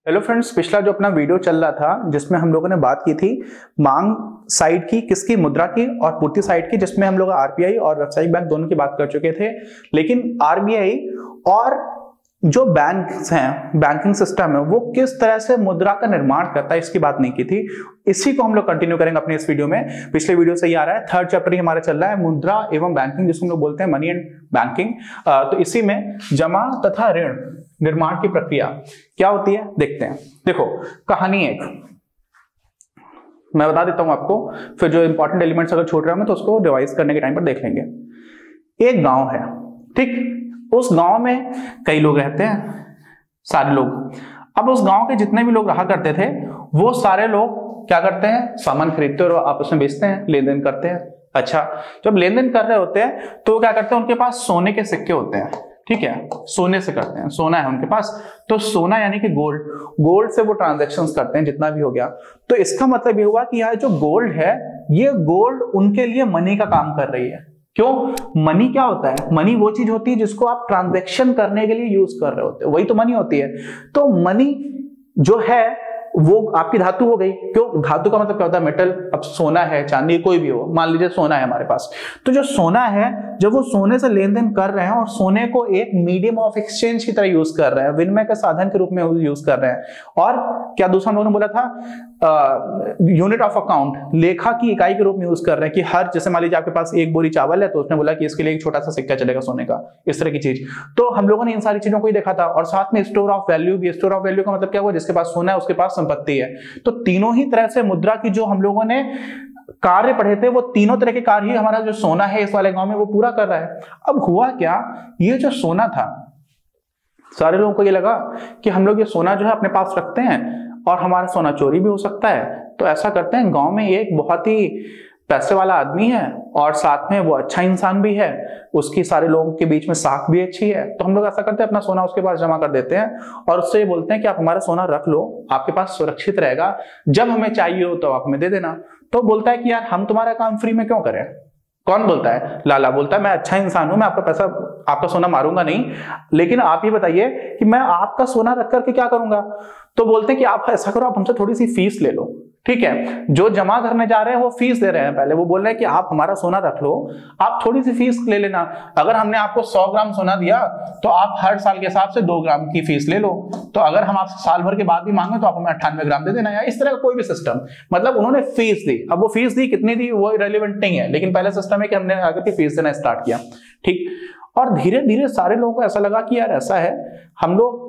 Hello friends, पिछला जो अपना वीडियो चल रहा था जिसमें हम लोगों ने बात की थी मांग साइड की, किसकी, मुद्रा की, और पूर्ति साइड की, जिसमें हम लोग आरबीआई और व्यावसायिक बैंक दोनों की बात कर चुके थे। लेकिन आरबीआई और जो बैंक्स हैं, बैंकिंग सिस्टम है, वो किस तरह से मुद्रा का निर्माण करता है इसकी बात नहीं की थी। इसी को हम लोग कंटिन्यू करेंगे अपने इस वीडियो में। पिछले वीडियो से ही आ रहा है, थर्ड चैप्टर ही हमारा चल रहा है, मुद्रा एवं बैंकिंग, जिसको हम लोग बोलते हैं मनी एंड बैंकिंग। तो इसी में जमा तथा ऋण निर्माण की प्रक्रिया क्या होती है देखते हैं। देखो, कहानी एक मैं बता देता हूं आपको, फिर जो इंपॉर्टेंट एलिमेंट्स अगर छूट रहे होंगे तो उसको रिवाइज करने के टाइम पर देख लेंगे। एक गांव है, ठीक, उस गांव में कई लोग रहते हैं, सारे लोग। अब उस गांव के जितने भी लोग रहा करते थे वो सारे लोग क्या करते हैं, सामान खरीदते और आपस में बेचते हैं, लेन देन करते हैं। अच्छा, जब लेन देन कर रहे होते हैं तो क्या करते हैं, उनके पास सोने के सिक्के होते हैं, ठीक है, सोने से करते हैं, सोना है उनके पास, तो सोना यानी कि गोल्ड, गोल्ड से वो ट्रांजैक्शंस करते हैं जितना भी हो गया। तो इसका मतलब ये हुआ कि यार जो गोल्ड है, ये गोल्ड उनके लिए मनी का काम कर रही है। क्यों? मनी क्या होता है? मनी वो चीज होती है जिसको आप ट्रांजैक्शन करने के लिए यूज कर रहे होते हो, वही तो मनी होती है। तो मनी जो है वो आपकी धातु हो गई। क्यों? धातु का मतलब क्या होता है? मेटल। अब सोना है, चांदी, कोई भी हो, मान लीजिए सोना है हमारे पास, तो जो सोना है, जब वो सोने से लेन देन कर रहे हैं और सोने को एक मीडियम ऑफ एक्सचेंज की तरह यूज कर रहे हैं, विनिमय के साधन के रूप में यूज कर रहे हैं, और क्या दूसरा हम लोगों ने बोला था, यूनिट ऑफ अकाउंट, लेखा की इकाई के रूप में यूज कर रहे हैं कि हर, जैसे मान लीजिए आपके पास एक बोरी चावल है तो उसने बोला कि इसके लिए एक छोटा सा सिक्का चलेगा सोने का, इस तरह की चीज। तो हम लोगों ने इन सारी चीजों को ही देखा था। और साथ में स्टोर ऑफ वैल्यू भी। स्टोर ऑफ वैल्यू का मतलब क्या हुआ? जिसके पास सोना है उसके पास संपत्ति है। तो तीनों ही तरह से मुद्रा की जो हम लोगों ने कार्य पढ़े थे, वो तीनों तरह के कार्य ही हमारा जो सोना है इस वाले गांव में वो पूरा कर रहा है। अब हुआ क्या, ये जो सोना था, सारे लोगों को ये लगा कि हम लोग ये सोना जो है अपने पास रखते हैं और हमारा सोना चोरी भी हो सकता है, तो ऐसा करते हैं, गांव में एक बहुत ही पैसे वाला आदमी है और साथ में वो अच्छा इंसान भी है, उसकी सारे लोगों के बीच में साख भी अच्छी है, तो हम लोग ऐसा करते हैं, अपना सोना उसके पास जमा कर देते हैं और उससे बोलते हैं कि आप हमारा सोना रख लो, आपके पास सुरक्षित रहेगा, जब हमें चाहिए हो तो आप हमें दे देना। तो बोलता है कि यार हम तुम्हारा काम फ्री में क्यों करें। कौन बोलता है? लाला बोलता है, मैं अच्छा इंसान हूं, मैं आपका पैसा, आपका सोना मारूंगा नहीं, लेकिन आप ये बताइए कि मैं आपका सोना रख करके क्या करूंगा। तो बोलते हैं कि आप ऐसा करो, आप हमसे थोड़ी सी फीस ले लो, ठीक है, जो जमा करने जा रहे हैं वो फीस दे रहे हैं, पहले वो बोल रहे हैं कि आप हमारा सोना रख लो, आप थोड़ी सी फीस ले लेना। अगर हमने आपको 100 ग्राम सोना दिया तो आप हर साल के हिसाब से 2 ग्राम की फीस ले लो, तो अगर हम आपसे साल भर के बाद भी मांगे तो आप हमें 98 ग्राम दे देना, या इस तरह का कोई भी सिस्टम। मतलब उन्होंने फीस दी। अब वो फीस दी कितनी दी वो रेलिवेंट नहीं है, लेकिन पहले सिस्टम है कि हमने आकर के फीस देना स्टार्ट किया, ठीक। और धीरे धीरे सारे लोगों को ऐसा लगा कि यार ऐसा है, हम लोग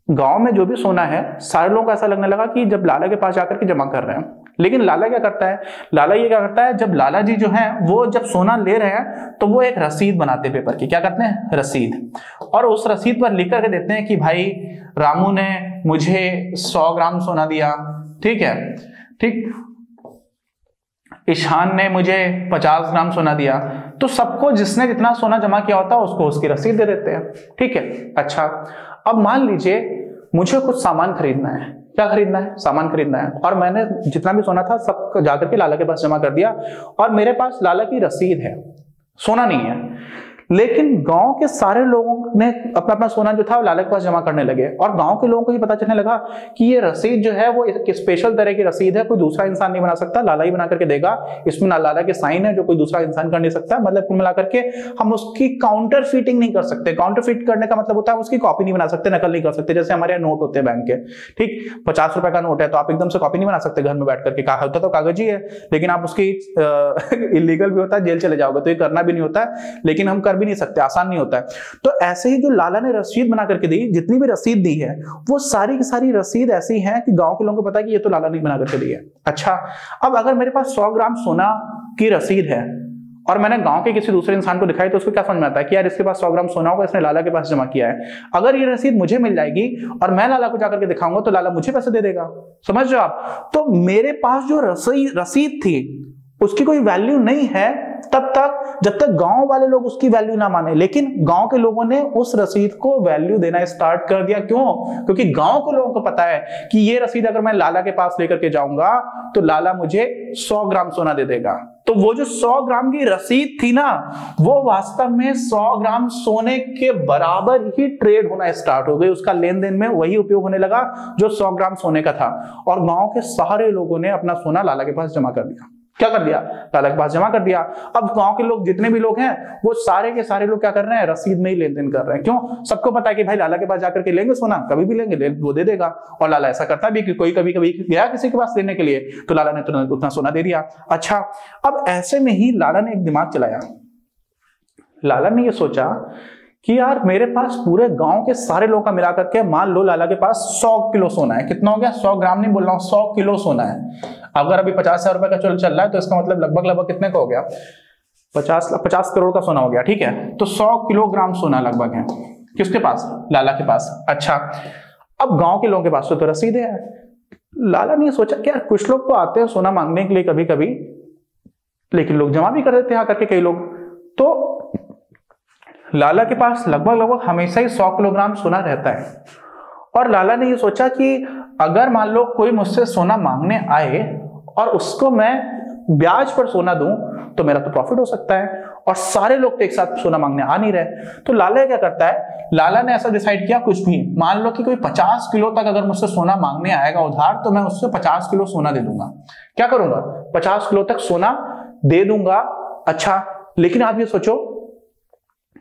गांव में जो भी सोना है, सारे लोगों को ऐसा लगने लगा कि जब लाला के पास जाकर के जमा कर रहे हैं। लेकिन लाला क्या करता है? लाला ये क्या करता है, जब लाला जी जो हैं वो जब सोना ले रहे हैं तो वो एक रसीद बनाते पेपर की। क्या करते हैं? रसीद। और उस रसीद पर लिख करके देते हैं कि भाई रामू ने मुझे 100 ग्राम सोना दिया, ठीक है, ठीक, ईशान ने मुझे 50 ग्राम सोना दिया। तो सबको जिसने जितना सोना जमा किया होता है उसको उसकी रसीद दे देते हैं, ठीक है। अच्छा, अब मान लीजिए मुझे कुछ सामान खरीदना है। क्या खरीदना है? सामान खरीदना है, और मैंने जितना भी सोना था सब जाकर के लाला के पास जमा कर दिया, और मेरे पास लाला की रसीद है, सोना नहीं है। लेकिन गांव के सारे लोगों ने अपना अपना सोना जो था वो लाला के पास जमा करने लगे, और गांव के लोगों को ये पता चलने लगा कि ये रसीद जो है वो एक स्पेशल तरह की रसीद है, कोई दूसरा इंसान नहीं बना सकता, लाला ही बना करके देगा, इसमें लाला के साइन है जो कोई दूसरा इंसान कर नहीं सकता। मतलब कुल मिला करके हम उसकी काउंटर फीटिंग नहीं कर सकते। काउंटर फीट करने का मतलब होता है उसकी कॉपी नहीं बना सकते, नकल नहीं कर सकते। जैसे हमारे यहाँ नोट होते हैं बैंक के, ठीक, 50 रुपए का नोट है तो आप एकदम से कॉपी नहीं बना सकते घर में बैठ करके, कहा होता तो कागज ही है, लेकिन आप उसकी इलीगल भी होता है, जेल चले जाओगे, तो ये करना भी नहीं होता है, लेकिन हम कर भी नहीं सकते, आसान होता है। तो ऐसे ही जो लाला ने रसीद बना करके दी, जितनी भी रसीद दी है वो सारी की सारी रसीद ऐसी है कि गांव के लोगों को पता है कि ये तो लाला ने बना करके दी है। अच्छा, अब अगर मेरे पास 100 ग्राम सोना की रसीद है और मैंने गांव के किसी दूसरे इंसान को दिखाई, तो उसको क्या समझ में आता है कि यार इसके पास 100 ग्राम सोना होगा, इसने लाला के पास जमा किया है। अगर ये रसीद मुझे मिल जाएगी और मैं लाला को जाकर के दिखाऊंगा तो लाला मुझे पैसे दे देगा। समझ रहे हो आप? तो मेरे पास जो रसीद थी उसकी कोई वैल्यू नहीं है तब तक जब तक गांव वाले लोग उसकी वैल्यू ना माने। लेकिन गांव के लोगों ने उस रसीद को वैल्यू देना स्टार्ट कर दिया। क्यों? क्योंकि गांव के लोगों को पता है कि ये रसीद अगर मैं लाला के पास लेकर के जाऊंगा तो लाला मुझे 100 ग्राम सोना दे देगा। तो वो जो 100 ग्राम की रसीद थी ना, वो वास्तव में 100 ग्राम सोने के बराबर ही ट्रेड होना स्टार्ट हो गई। उसका लेन देन में वही उपयोग होने लगा जो 100 ग्राम सोने का था। और गांव के सारे लोगों ने अपना सोना लाला के पास जमा कर दिया। क्या कर दिया? लाला के पास जमा कर दिया। अब गांव के लोग जितने भी लोग हैं वो सारे के सारे लोग क्या कर रहे हैं? रसीद में ही लेन देन कर रहे हैं। क्यों? सबको पता है कि भाई लाला के पास जाकर के लेंगे सोना, कभी भी लेंगे, वो दे देगा। और लाला ऐसा करता भी कि कोई कभी कभी गया किसी के पास लेने के लिए तो लाला ने तुरंत उतना सोना दे दिया। अच्छा, अब ऐसे में ही लाला ने एक दिमाग चलाया। लाला ने ये सोचा कि यार मेरे पास पूरे गांव के सारे लोगों का मिलाकर के, मान लो लाला के पास 100 किलो सोना है। कितना हो गया? 100 ग्राम नहीं बोल रहा हूं, 100 किलो सोना है। अगर अभी 50,000 रुपए का चल रहा है तो इसका मतलब लगभग कितने का हो गया? 50 करोड़ का सोना हो गया। ठीक है, तो 100 किलोग्राम सोना लगभग है किसके पास? लाला के पास। अच्छा, अब गांव के लोगों के पास तो रसीद है। लाला ने सोचा कि यार कुछ लोग तो आते हैं सोना मांगने के लिए कभी कभी, लेकिन लोग जमा भी कर देते हैं आकर के कई लोग। तो लाला के पास लगभग हमेशा ही 100 किलोग्राम सोना रहता है। और लाला ने ये सोचा कि अगर मान लो कोई मुझसे सोना मांगने आए और उसको मैं ब्याज पर सोना दूं तो मेरा तो प्रॉफिट हो सकता है, और सारे लोग तो एक साथ सोना मांगने आ नहीं रहे। तो लाला क्या करता है? लाला ने ऐसा डिसाइड किया, कुछ भी मान लो कि कोई 50 किलो तक अगर मुझसे सोना मांगने आएगा उधार, तो मैं उससे 50 किलो सोना दे दूंगा। क्या करूंगा? 50 किलो तक सोना दे दूंगा। अच्छा, लेकिन आप ये सोचो,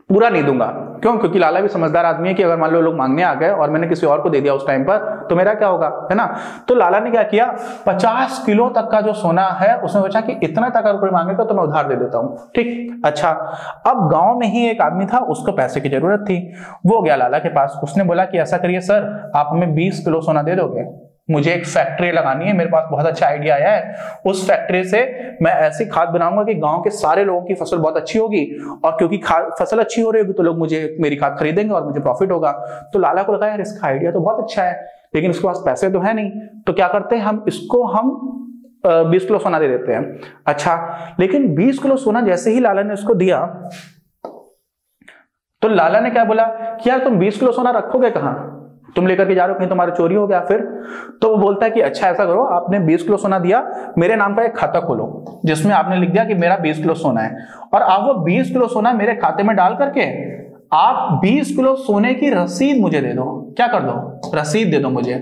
पूरा नहीं दूंगा। क्यों? क्योंकि लाला भी समझदार आदमी है कि अगर मान लो लोग मांगने आ गए और मैंने किसी और को दे दिया उस टाइम पर तो मेरा क्या होगा, है ना। तो लाला ने क्या किया? 50 किलो तक का जो सोना है उसने सोचा कि इतना तक अगर कोई मांगेगा तो मैं उधार दे देता हूं। ठीक। अच्छा, अब गांव में ही एक आदमी था, उसको पैसे की जरूरत थी। वो गया लाला के पास, उसने बोला कि ऐसा करिए सर, आप हमें 20 किलो सोना दे दोगे? मुझे एक फैक्ट्री लगानी है, मेरे पास बहुत अच्छा आइडिया आया है। उस फैक्ट्री से मैं ऐसी खाद बनाऊंगा कि गांव के सारे लोगों की फसल बहुत अच्छी होगी, और क्योंकि फसल अच्छी हो रही होगी तो लोग मुझे मेरी खाद खरीदेंगे और मुझे प्रॉफिट होगा। तो लाला को लगा यार इसका आइडिया तो बहुत अच्छा है, लेकिन उसके पास पैसे तो है नहीं, तो क्या करते हैं हम 20 किलो सोना दे देते हैं। अच्छा, लेकिन 20 किलो सोना जैसे ही लाला ने उसको दिया तो लाला ने क्या बोला कि यार तुम 20 किलो सोना रखोगे कहां? तुम लेकर के जा रहे हो, कहीं तुम्हारा चोरी हो गया फिर? तो वो बोलता है कि अच्छा ऐसा करो, आपने 20 किलो सोना दिया, मेरे नाम का एक खाता खोलो जिसमें आपने लिख दिया कि मेरा 20 किलो सोना है, और आप वो 20 किलो सोना मेरे खाते में डाल करके आप 20 किलो सोने की रसीद मुझे दे दो। क्या कर दो? रसीद दे दो मुझे।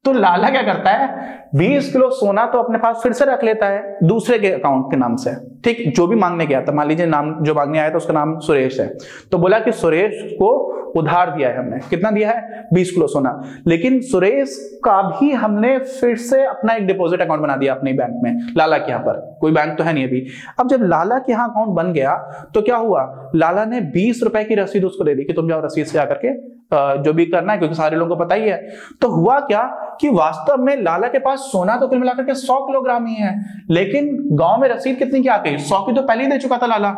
तो लाला क्या करता है? 20 किलो सोना तो अपने पास फिर से रख लेता है दूसरे के अकाउंट के नाम से। ठीक, जो भी मांगने गया था, मान लीजिए नाम जो मांगने आया था उसका नाम सुरेश है, तो बोला कि सुरेश को उधार दिया है हमने। कितना दिया है? 20 किलो सोना। लेकिन सुरेश का भी हमने फिर से अपना एक डिपॉजिट अकाउंट बना दिया अपने बैंक में, लाला के यहाँ पर कोई बैंक तो है नहीं अभी। अब जब लाला के यहाँ अकाउंट बन गया तो क्या हुआ? लाला ने 20 रुपए की रसीद उसको दे दी कि तुम जाओ रसीद से आकर के जो भी करना है, क्योंकि सारे लोगों को पता ही है। तो हुआ क्या कि वास्तव में लाला के पास सोना तो कुल मिलाकर के 100 किलोग्राम ही है, लेकिन गांव में रसीद कितनी की आ गई? 100 की तो पहले ही दे चुका था लाला,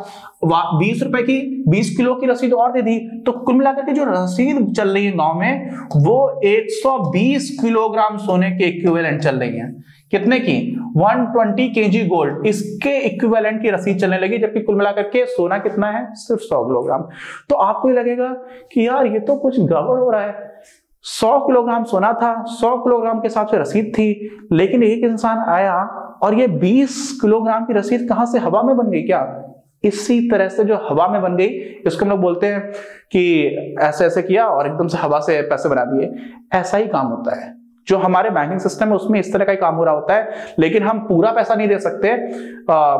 20 रुपए की 20 किलो की रसीद और दे दी। तो कुल मिलाकर के जो रसीद चल रही है गांव में वो 120 किलोग्राम सोने के इक्विवेलेंट चल रही है। कितने की? 120 केजी गोल्ड, इसके इक्विवेलेंट की रसीद चलने लगी, जबकि कुल मिलाकर के सोना कितना है? सिर्फ 100 किलोग्राम। तो आपको लगेगा कि यार ये तो कुछ गड़बड़ हो रहा है। 100 किलोग्राम सोना था, 100 किलोग्राम के हिसाब से रसीद थी, लेकिन एक इंसान आया और ये 20 किलोग्राम की रसीद कहां से हवा में बन गई क्या? इसी तरह से जो हवा में बन गई, इसको हम लोग बोलते हैं कि ऐसे ऐसे किया और एकदम से हवा से पैसे बना दिए। ऐसा ही काम होता है जो हमारे बैंकिंग सिस्टम है, उसमें इस तरह का ही काम हो रहा होता है। लेकिन हम पूरा पैसा नहीं दे सकते,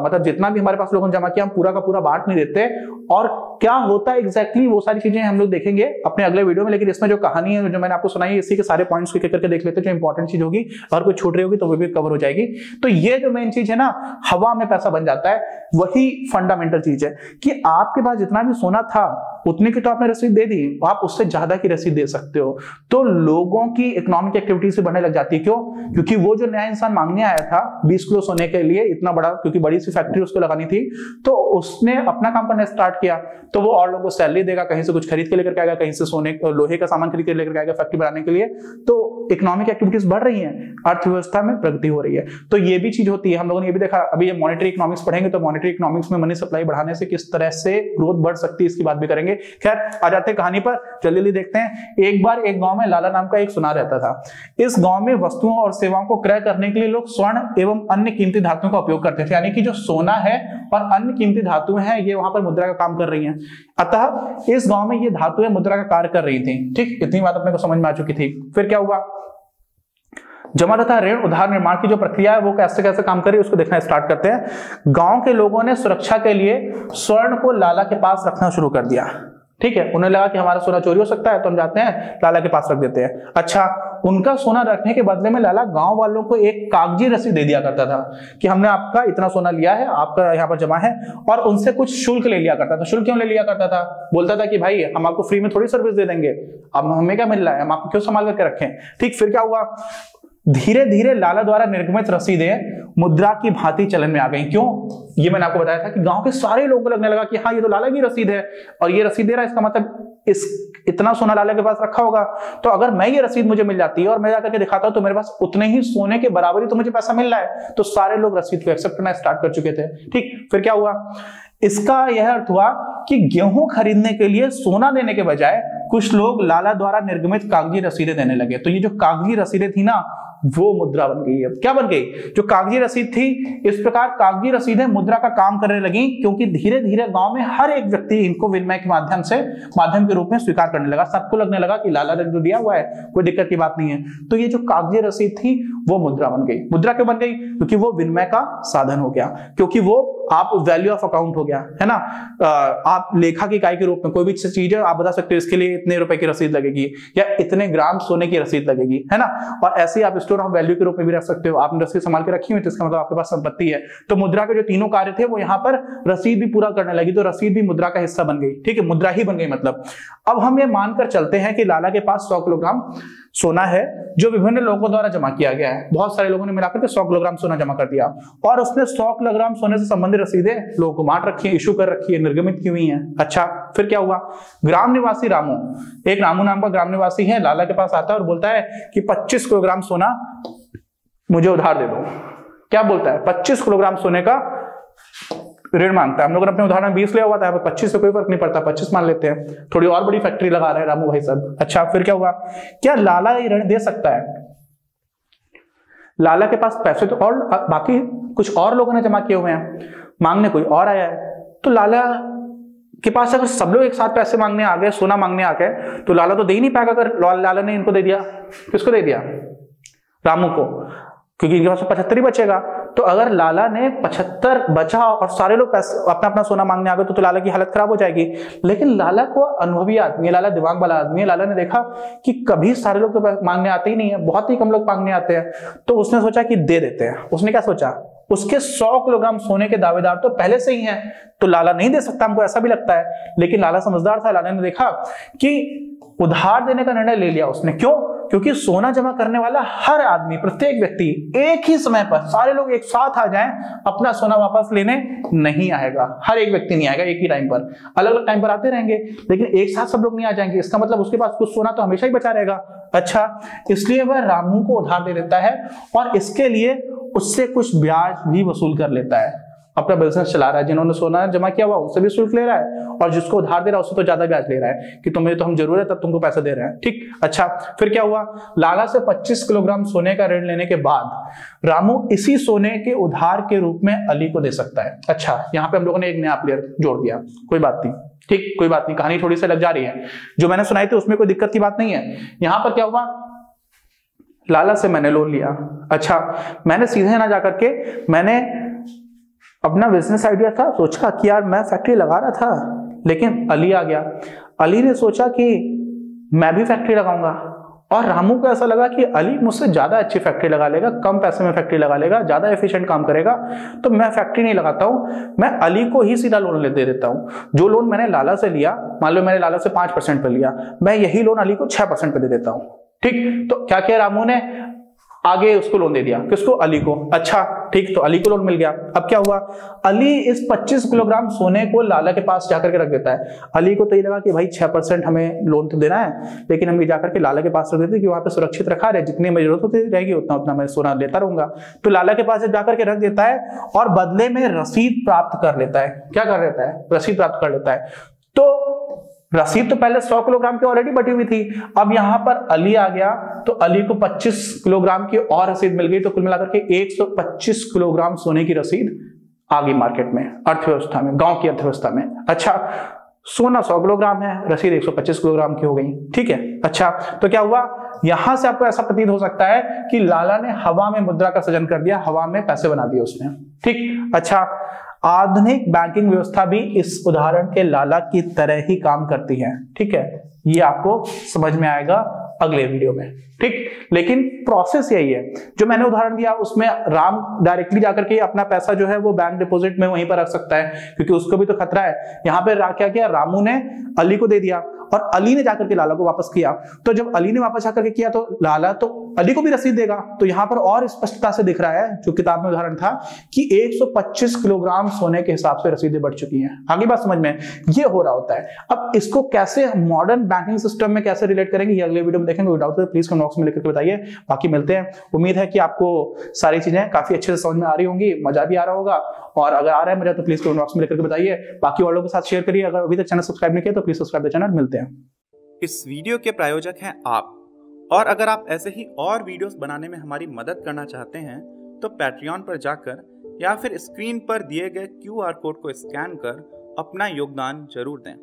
मतलब जितना भी हमारे पास लोगों ने जमा किया हम पूरा का पूरा बांट नहीं देते। और क्या होता है एग्जैक्टली वो सारी चीजें हम लोग देखेंगे अपने अगले वीडियो में। लेकिन इसमें जो कहानी है जो मैंने आपको सुनाई है, इसी के सारे पॉइंट्स को एक करके देख लेते हैं। जो इंपॉर्टेंट चीज होगी और कोई छूट रही होगी तो वो भी कवर हो जाएगी। तो ये जो मेन चीज है ना, हवा में पैसा बन जाता है, वही फंडामेंटल चीज है कि आपके पास जितना भी सोना था उतने की तो आपने रसीद दे दी, आप उससे ज्यादा की रसीद दे सकते हो। तो लोगों की इकोनॉमिक एक्टिविटी से बढ़ने लग जाती है। क्यों? क्योंकि वो जो नया इंसान मांगने आया था 20 किलो सोने के लिए, इतना बड़ा, क्योंकि बड़ी सी फैक्ट्री उसको लगानी थी, तो उसने अपना काम करना स्टार्ट किया। तो वो और लोगों को सैलरी देगा, कहीं से कुछ खरीद के लेकर के आएगा, कहीं से सोने लोहे का सामान खरीद के लेकर आएगा फैक्ट्री बनाने के लिए। तो इकोनॉमिक एक्टिविटीज बढ़ रही हैं, अर्थव्यवस्था में प्रगति हो रही है। तो ये भी चीज होती है। हम लोगों ने ये भी देखा, अभी ये मॉनेटरी इकोनॉमिक्स पढ़ेंगे तो मॉनेटरी इकोनॉमिक्स में मनी सप्लाई बढ़ाने से किस तरह से ग्रोथ बढ़ सकती है इसकी बात भी करेंगे। खैर आ जाते हैं कहानी पर, जल्दी देखते हैं। एक बार एक गांव में लाला नाम का एक सुनार रहता था। इस गांव में वस्तुओं और सेवाओं को क्रय करने के लिए लोग स्वर्ण एवं अन्य कीमती धातुओं का उपयोग करते थे, यानी कि जो सोना है और अन्य कीमती धातुएं हैं ये वहां पर मुद्रा का काम कर रही हैं। अतः इस गांव में ये धातुएं मुद्रा का कार्य कर रही थी। ठीक, इतनी बात अपने को समझ में आ चुकी थी। फिर क्या हुआ, जमा तथा ऋण उधार निर्माण की जो प्रक्रिया है वो कैसे कैसे काम कर रही है उसको देखना स्टार्ट करते हैं। गांव के लोगों ने सुरक्षा के लिए स्वर्ण को लाला के पास रखना शुरू कर दिया। ठीक है, उन्हें लगा कि हमारा सोना चोरी हो सकता है तो हम जाते हैं लाला के पास रख देते हैं। अच्छा, उनका सोना रखने के बदले में लाला गांव वालों को एक कागजी रसीद दे दिया करता था कि हमने आपका इतना सोना लिया है, आपका यहाँ पर जमा है, और उनसे कुछ शुल्क ले लिया करता था। शुल्क क्यों ले लिया करता था? बोलता था कि भाई हम आपको फ्री में थोड़ी सर्विस दे देंगे, अब हमें क्या मिल रहा है, हम आपको क्यों संभाल करके रखें। ठीक, फिर क्या हुआ, धीरे धीरे लाला द्वारा निर्गमित रसीदें मुद्रा की भांति चलन में आ गई। क्यों? ये मैंने आपको बताया था कि गांव के सारे लोगों को लगने लगा कि हाँ ये तो लाला की रसीद है और ये रसीद दे रहा है, इसका मतलब इस इतना सोना लाला के पास रखा होगा, तो अगर मैं ये रसीद मुझे मिल जाती है और मैं जाकर के दिखाता हूं तो मेरे पास उतने ही सोने के बराबर ही तो मुझे पैसा मिल रहा है। तो सारे लोग रसीद को एक्सेप्ट करना स्टार्ट कर चुके थे। ठीक, फिर क्या हुआ, इसका यह अर्थ हुआ कि गेहूं खरीदने के लिए सोना देने के बजाय कुछ लोग लाला द्वारा निर्गमित कागजी रसीदें देने लगे। तो ये जो कागजी रसीदें थी ना वो मुद्रा बन गई है। क्या बन गई? जो कागजी रसीद थी, इस प्रकार कागजी रसीदें मुद्रा का काम करने लगी, क्योंकि धीरे धीरे गांव में हर एक व्यक्ति इनको विनिमय के माध्यम के रूप में स्वीकार करने लगा। सबको लगने लगा कि लाला ने जो दिया हुआ है कोई दिक्कत की बात नहीं है। तो ये जो कागजी रसीद थी वो मुद्रा बन गई। मुद्रा क्यों बन गई? क्योंकि वो विनिमय का साधन हो गया, क्योंकि वो आप वैल्यू ऑफ अकाउंट हो गया, है ना। आप लेखा की इकाई के रूप में कोई भी चीज है आप बता सकते हो इसके लिए इतने रुपए की रसीद लगेगी या इतने ग्राम सोने की रसीद लगेगी, है ना। और ऐसे ही आप स्टोर ऑफ वैल्यू के रूप में भी रख सकते हो। आपने रसीद संभाल के रखी हुई तो इसका मतलब आपके पास संपत्ति है। तो मुद्रा के जो तीनों कार्य थे वो यहाँ पर रसीद भी पूरा करने लगी, तो रसीद भी मुद्रा का हिस्सा बन गई। ठीक है, मुद्रा ही बन गई। मतलब अब हम ये मानकर चलते हैं कि लाला के पास 100 किलोग्राम सोना है जो विभिन्न लोगों द्वारा जमा किया गया है। बहुत सारे लोगों ने मिलाकर के 100 किलोग्राम सोना जमा कर दिया और उसने 100 किलोग्राम सोने से संबंधित रसीदें लोगों को बांट रखी है, इशू कर रखी है, निर्गमित की हुई है। अच्छा, फिर क्या हुआ, ग्राम निवासी रामू, एक रामू नाम का ग्राम निवासी है, लाला के पास आता है और बोलता है कि 25 किलोग्राम सोना मुझे उधार दे दो। क्या बोलता है? 25 किलोग्राम सोने का ऋण मांगता है। हम लोगों ने अपने उदाहरण में 20 लिया हुआ था, 25 से कोई फर्क नहीं पड़ता, 25 मान लेते हैं। थोड़ी और बड़ी फैक्ट्री लगा रहे हैं रामू भाई साहब। अच्छा, फिर क्या हुआ, क्या लाला ये ऋण दे सकता है? लाला के पास पैसे तो और बाकी कुछ और लोगों ने जमा किए हुए हैं, मांगने कोई और आया है। तो लाला के पास अगर सब लोग एक साथ पैसे मांगने आ गए, सोना मांगने आ गए, तो लाला तो दे ही नहीं पाएगा। अगर लाला ने इनको दे दिया, किसको दे दिया? रामू को, क्योंकि इनके पास 75 ही बचेगा। तो अगर लाला ने 75 बचा और सारे लोग पैसे अपना अपना सोना मांगने आ गए तो लाला की हालत खराब हो जाएगी। लेकिन लाला को अनुभवी आदमी है, लाला दिमाग वाला आदमी है। लाला ने देखा कि कभी सारे लोग तो मांगने आते ही नहीं है, बहुत ही कम लोग मांगने आते हैं। तो उसने सोचा कि दे देते हैं। उसने क्या सोचा, उसके 100 किलोग्राम सोने के दावेदार तो पहले से ही हैं, तो लाला नहीं दे सकता, हमको ऐसा भी लगता है। लेकिन लाला समझदार था, लाला ने देखा कि उधार देने का निर्णय ले लिया उसने। क्यों? क्योंकि सोना जमा करने वाला हर आदमी, प्रत्येक व्यक्ति एक ही समय पर सारे लोग एक साथ आ जाएं अपना सोना वापस लेने नहीं आएगा। हर एक व्यक्ति नहीं आएगा एक ही टाइम पर, अलग अलग टाइम पर आते रहेंगे, लेकिन एक साथ सब लोग नहीं आ जाएंगे। इसका मतलब उसके पास कुछ सोना तो हमेशा ही बचा रहेगा। अच्छा, इसलिए वह रामू को उधार दे देता है और इसके लिए उससे कुछ ब्याज भी वसूल कर लेता है। अपना बिजनेस चला रहा है, जिन्होंने सोना जमा किया हुआ उससे भी शुल्क ले रहा है और जिसको उधार दे रहा है उससे तो ज्यादा ब्याज ले रहा है कि तुम्हें तो हम जरूरत है तब तुमको पैसे दे रहे हैं। ठीक, अच्छा, फिर क्या हुआ, लाला से 25 किलोग्राम सोने का ऋण लेने के बाद रामू इसी सोने के उधार के रूप में अली को दे सकता है। अच्छा, यहाँ पे हम लोगों ने एक नया प्लेयर जोड़ दिया, कोई बात नहीं, ठीक, कोई बात नहीं, कहानी थोड़ी सी लग जा रही है। जो मैंने सुनाई थी उसमें कोई दिक्कत की बात नहीं है। यहाँ पर क्या हुआ, लाला से मैंने लोन लिया। अच्छा, मैंने सीधे ना जाकर के मैंने अपना बिजनेस आइडिया था, सोचा कि यार मैं फैक्ट्री लगा रहा था, लेकिन अली आ गया। अली ने सोचा कि मैं भी फैक्ट्री लगाऊंगा और रामू को ऐसा लगा कि अली मुझसे ज्यादा अच्छी फैक्ट्री लगा लेगा, कम पैसे में फैक्ट्री लगा लेगा, ज्यादा एफिशिएंट काम करेगा, तो मैं फैक्ट्री नहीं लगाता हूं, मैं अली को ही सीधा लोन दे देता हूं। जो लोन मैंने लाला से लिया, मान लो मैंने लाला से 5% पे लिया, मैं यही लोन अली को 6% पे दे देता हूं। ठीक, तो क्या किया रामू ने, आगे उसको लोन दे दिया, किसको? अली को। अच्छा ठीक, तो अली को लोन मिल गया। अब क्या हुआ, अली इस 25 किलोग्राम सोने को लाला के पास जाकर के रख देता है। अली को तो ये लगा कि भाई 6% हमें लोन तो देना है, लेकिन हम ये जाकर के लाला के पास रख देते कि वहां पे सुरक्षित रखा रहे, जितनी मेरी जरूरत होती रहेगी उतना उतना मैं सोना लेता रहूंगा। तो लाला के पास जब जाकर के रख देता है और बदले में रसीद प्राप्त कर लेता है। क्या कर लेता है? रसीद प्राप्त कर लेता है। तो रसीद तो पहले 100 किलोग्राम की ऑलरेडी बटी हुई थी, अब यहां पर अली आ गया तो अली को 25 किलोग्राम की और रसीद मिल गई, तो कुल मिलाकर के 125 किलोग्राम सोने की रसीद आ गई मार्केट में, अर्थव्यवस्था में, गांव की अर्थव्यवस्था में। अच्छा, सोना 100 किलोग्राम है, रसीद 125 किलोग्राम की हो गई। ठीक है। अच्छा, तो क्या हुआ, यहां से आपको ऐसा प्रतीत हो सकता है कि लाला ने हवा में मुद्रा का सृजन कर दिया, हवा में पैसे बना दिए उसने। ठीक। अच्छा, आधुनिक बैंकिंग व्यवस्था भी इस उदाहरण के लाला की तरह ही काम करती है। ठीक है, ये आपको समझ में आएगा अगले वीडियो में। ठीक, लेकिन प्रोसेस यही है। जो मैंने उदाहरण दिया उसमें राम डायरेक्टली जाकर के अपना पैसा जो है वो बैंक डिपॉजिट में वहीं पर रख सकता है, क्योंकि उसको भी तो खतरा है। यहाँ पे क्या किया, रामू ने अली को दे दिया और अली ने जाकर के लाला को वापस किया। तो जब अली ने वापस जाकर के किया तो लाला तो अली को भी रसीद देगा। तो यहाँ पर और स्पष्टता से दिख रहा है, जो किताब में उदाहरण था, कि 125 किलोग्राम सोने के हिसाब से रसीदें बढ़ चुकी हैं। आगे बात समझ में, ये हो रहा होता है। अब इसको कैसे मॉडर्न बैंकिंग सिस्टम में कैसे रिलेट करेंगे, ये अगले वीडियो में देखेंगे। डाउट है प्लीज कमेंट बॉक्स में लिख करके बताइए। बाकी मिलते हैं। उम्मीद है कि आपको सारी चीजें काफी अच्छे से समझ में आ रही होंगी, मजा भी आ रहा होगा, और अगर आ रहा है मजा तो प्लीज कमेंट बॉक्स में लिख करके बताइए। बाकी और लोगों के साथ शेयर करिए। अगर अभी तक चैनल सब्सक्राइब नहीं किया तो प्लीज सब्सक्राइब द चैनल। मिलते हैं। इस वीडियो के प्रायोजक हैं आप, और अगर आप ऐसे ही और वीडियोस बनाने में हमारी मदद करना चाहते हैं तो पैट्रियन पर जाकर या फिर स्क्रीन पर दिए गए QR कोड को स्कैन कर अपना योगदान जरूर दें।